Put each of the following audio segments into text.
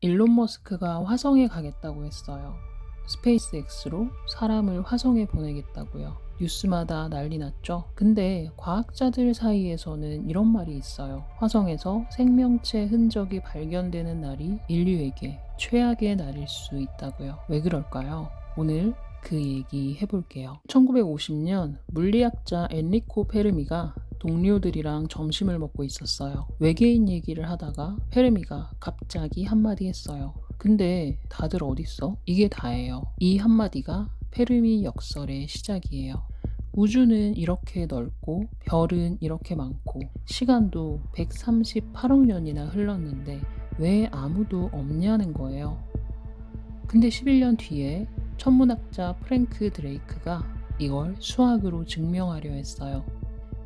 일론 머스크가 화성에 가겠다고 했어요. 스페이스X로 사람을 화성에 보내겠다고요. 뉴스마다 난리 났죠? 근데 과학자들 사이에서는 이런 말이 있어요. 화성에서 생명체 흔적이 발견되는 날이 인류에게 최악의 날일 수 있다고요. 왜 그럴까요? 오늘 그 얘기 해볼게요. 1950년 물리학자 엔리코 페르미가 동료들이랑 점심을 먹고 있었어요. 외계인 얘기를 하다가 페르미가 갑자기 한마디 했어요. 근데 다들 어딨어? 이게 다예요. 이 한마디가 페르미 역설의 시작이에요. 우주는 이렇게 넓고 별은 이렇게 많고 시간도 138억 년이나 흘렀는데 왜 아무도 없냐는 거예요. 근데 11년 뒤에 천문학자 프랭크 드레이크가 이걸 수학으로 증명하려 했어요.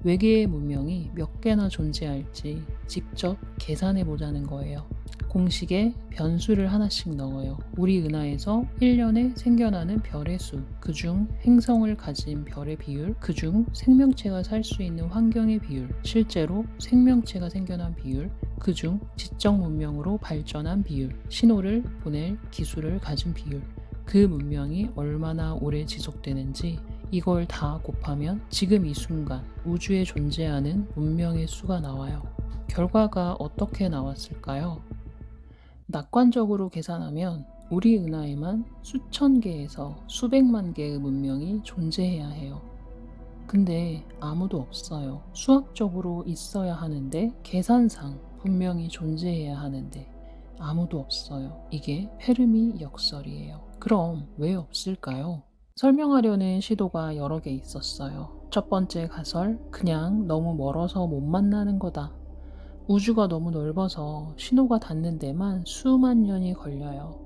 외계의 문명이 몇 개나 존재할지 직접 계산해 보자는 거예요. 공식에 변수를 하나씩 넣어요. 우리 은하에서 1년에 생겨나는 별의 수, 그중 행성을 가진 별의 비율, 그중 생명체가 살 수 있는 환경의 비율, 실제로 생명체가 생겨난 비율, 그중 지적 문명으로 발전한 비율, 신호를 보낼 기술을 가진 비율, 그 문명이 얼마나 오래 지속되는지 이걸 다 곱하면 지금 이 순간 우주에 존재하는 문명의 수가 나와요. 결과가 어떻게 나왔을까요? 낙관적으로 계산하면 우리 은하에만 수천 개에서 수백만 개의 문명이 존재해야 해요. 근데 아무도 없어요. 수학적으로 있어야 하는데 계산상 분명히 존재해야 하는데 아무도 없어요. 이게 페르미 역설이에요. 그럼 왜 없을까요? 설명하려는 시도가 여러 개 있었어요. 첫 번째 가설, 그냥 너무 멀어서 못 만나는 거다. 우주가 너무 넓어서 신호가 닿는 데만 수만 년이 걸려요.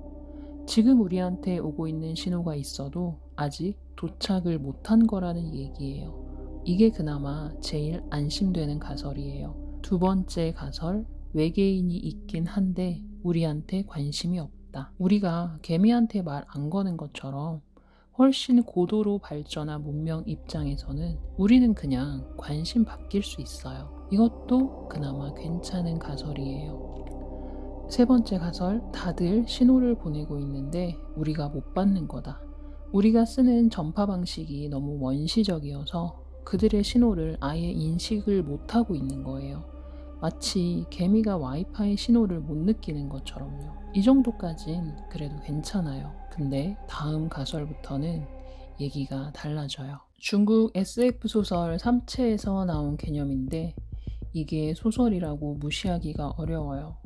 지금 우리한테 오고 있는 신호가 있어도 아직 도착을 못한 거라는 얘기예요. 이게 그나마 제일 안심되는 가설이에요. 두 번째 가설, 외계인이 있긴 한데 우리한테 관심이 없다. 우리가 개미한테 말 안 거는 것처럼 훨씬 고도로 발전한 문명 입장에서는 우리는 그냥 관심 바뀔 수 있어요. 이것도 그나마 괜찮은 가설이에요. 세 번째 가설, 다들 신호를 보내고 있는데 우리가 못 받는 거다. 우리가 쓰는 전파 방식이 너무 원시적이어서 그들의 신호를 아예 인식을 못하고 있는 거예요. 마치 개미가 와이파이 신호를 못 느끼는 것처럼요. 이 정도까진 그래도 괜찮아요. 근데 다음 가설부터는 얘기가 달라져요. 중국 SF 소설 삼체에서 나온 개념인데 이게 소설이라고 무시하기가 어려워요.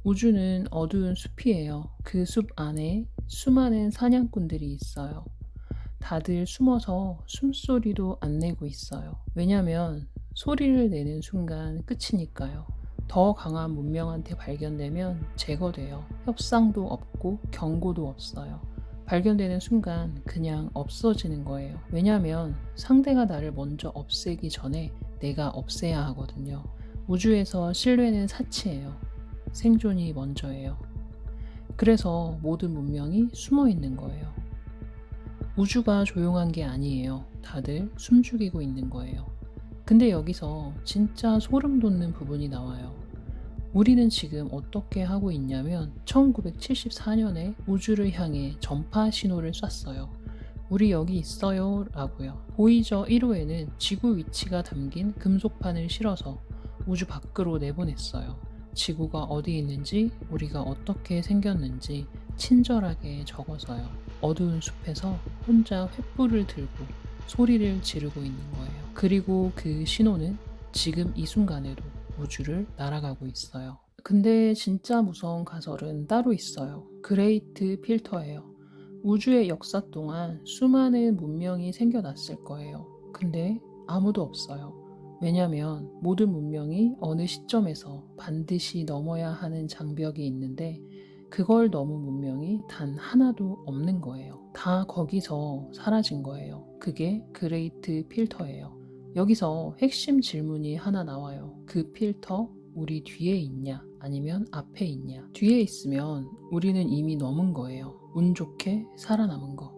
우주는 어두운 숲이에요. 그 숲 안에 수많은 사냥꾼들이 있어요. 다들 숨어서 숨소리도 안 내고 있어요. 왜냐면 소리를 내는 순간 끝이니까요. 더 강한 문명한테 발견되면 제거돼요. 협상도 없고 경고도 없어요. 발견되는 순간 그냥 없어지는 거예요. 왜냐면 상대가 나를 먼저 없애기 전에 내가 없애야 하거든요. 우주에서 신뢰는 사치예요. 생존이 먼저예요. 그래서 모든 문명이 숨어 있는 거예요. 우주가 조용한 게 아니에요. 다들 숨죽이고 있는 거예요. 근데 여기서 진짜 소름 돋는 부분이 나와요. 우리는 지금 어떻게 하고 있냐면 1974년에 우주를 향해 전파 신호를 쐈어요. 우리 여기 있어요 라고요. 보이저 1호에는 지구 위치가 담긴 금속판을 실어서 우주 밖으로 내보냈어요. 지구가 어디 있는지, 우리가 어떻게 생겼는지 친절하게 적어서요. 어두운 숲에서 혼자 횃불을 들고 소리를 지르고 있는 거예요. 그리고 그 신호는 지금 이 순간에도 우주를 날아가고 있어요. 근데 진짜 무서운 가설은 따로 있어요. 그레이트 필터예요. 우주의 역사 동안 수많은 문명이 생겨났을 거예요. 근데 아무도 없어요. 왜냐면 모든 문명이 어느 시점에서 반드시 넘어야 하는 장벽이 있는데 그걸 넘은 문명이 단 하나도 없는 거예요. 다 거기서 사라진 거예요. 그게 그레이트 필터예요. 여기서 핵심 질문이 하나 나와요. 그 필터 우리 뒤에 있냐 아니면 앞에 있냐. 뒤에 있으면 우리는 이미 넘은 거예요. 운 좋게 살아남은 거.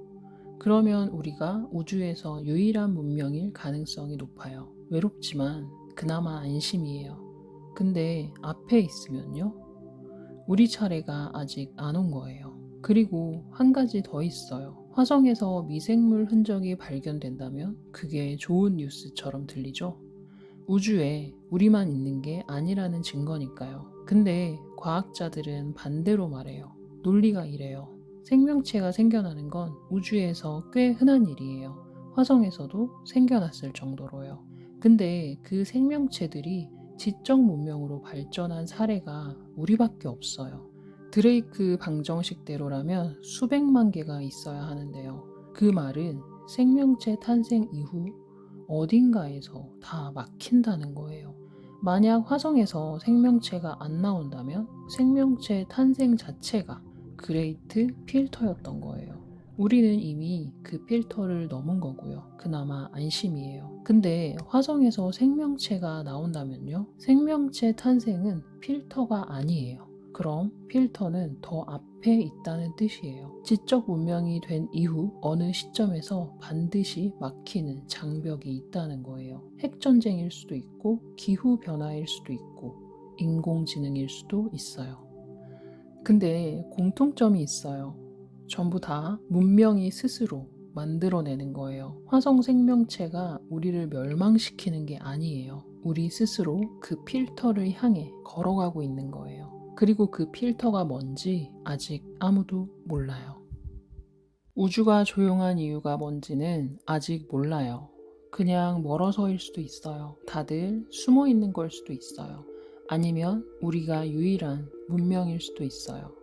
그러면 우리가 우주에서 유일한 문명일 가능성이 높아요. 외롭지만 그나마 안심이에요. 근데 앞에 있으면요? 우리 차례가 아직 안 온 거예요. 그리고 한 가지 더 있어요. 화성에서 미생물 흔적이 발견된다면 그게 좋은 뉴스처럼 들리죠? 우주에 우리만 있는 게 아니라는 증거니까요. 근데 과학자들은 반대로 말해요. 논리가 이래요. 생명체가 생겨나는 건 우주에서 꽤 흔한 일이에요. 화성에서도 생겨났을 정도로요. 근데 그 생명체들이 지적 문명으로 발전한 사례가 우리밖에 없어요. 드레이크 방정식대로라면 수백만 개가 있어야 하는데요. 그 말은 생명체 탄생 이후 어딘가에서 다 막힌다는 거예요. 만약 화성에서 생명체가 안 나온다면 생명체 탄생 자체가 그레이트 필터였던 거예요. 우리는 이미 그 필터를 넘은 거고요. 그나마 안심이에요. 근데 화성에서 생명체가 나온다면요? 생명체 탄생은 필터가 아니에요. 그럼 필터는 더 앞에 있다는 뜻이에요. 지적 문명이 된 이후 어느 시점에서 반드시 막히는 장벽이 있다는 거예요. 핵전쟁일 수도 있고 기후변화일 수도 있고 인공지능일 수도 있어요. 근데 공통점이 있어요. 전부 다 문명이 스스로 만들어내는 거예요. 화성 생명체가 우리를 멸망시키는 게 아니에요. 우리 스스로 그 필터를 향해 걸어가고 있는 거예요. 그리고 그 필터가 뭔지 아직 아무도 몰라요. 우주가 조용한 이유가 뭔지는 아직 몰라요. 그냥 멀어서일 수도 있어요. 다들 숨어 있는 걸 수도 있어요. 아니면 우리가 유일한 문명일 수도 있어요.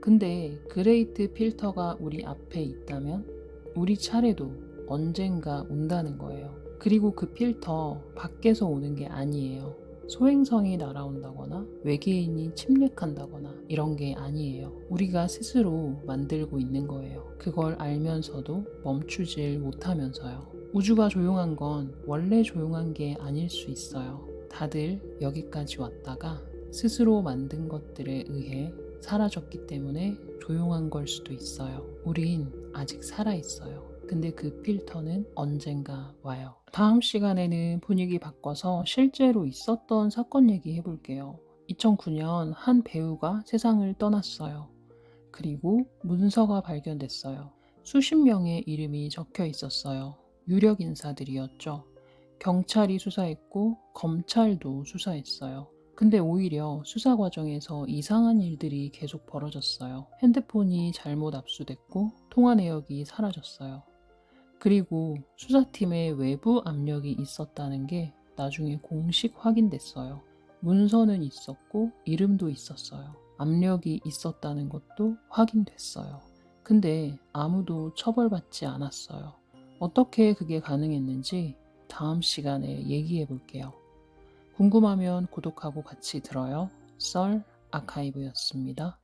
근데 그레이트 필터가 우리 앞에 있다면 우리 차례도 언젠가 온다는 거예요. 그리고 그 필터 밖에서 오는 게 아니에요. 소행성이 날아온다거나 외계인이 침략한다거나 이런 게 아니에요. 우리가 스스로 만들고 있는 거예요. 그걸 알면서도 멈추질 못하면서요. 우주가 조용한 건 원래 조용한 게 아닐 수 있어요. 다들 여기까지 왔다가 스스로 만든 것들에 의해 사라졌기 때문에 조용한 걸 수도 있어요. 우린 아직 살아있어요. 근데 그 필터는 언젠가 와요. 다음 시간에는 분위기 바꿔서 실제로 있었던 사건 얘기 해볼게요. 2009년 한 배우가 세상을 떠났어요. 그리고 문서가 발견됐어요. 수십 명의 이름이 적혀 있었어요. 유력 인사들이었죠. 경찰이 수사했고 검찰도 수사했어요. 근데 오히려 수사 과정에서 이상한 일들이 계속 벌어졌어요. 핸드폰이 잘못 압수됐고 통화 내역이 사라졌어요. 그리고 수사팀에 외부 압력이 있었다는 게 나중에 공식 확인됐어요. 문서는 있었고 이름도 있었어요. 압력이 있었다는 것도 확인됐어요. 근데 아무도 처벌받지 않았어요. 어떻게 그게 가능했는지 다음 시간에 얘기해 볼게요. 궁금하면 구독하고 같이 들어요. 썰 아카이브였습니다.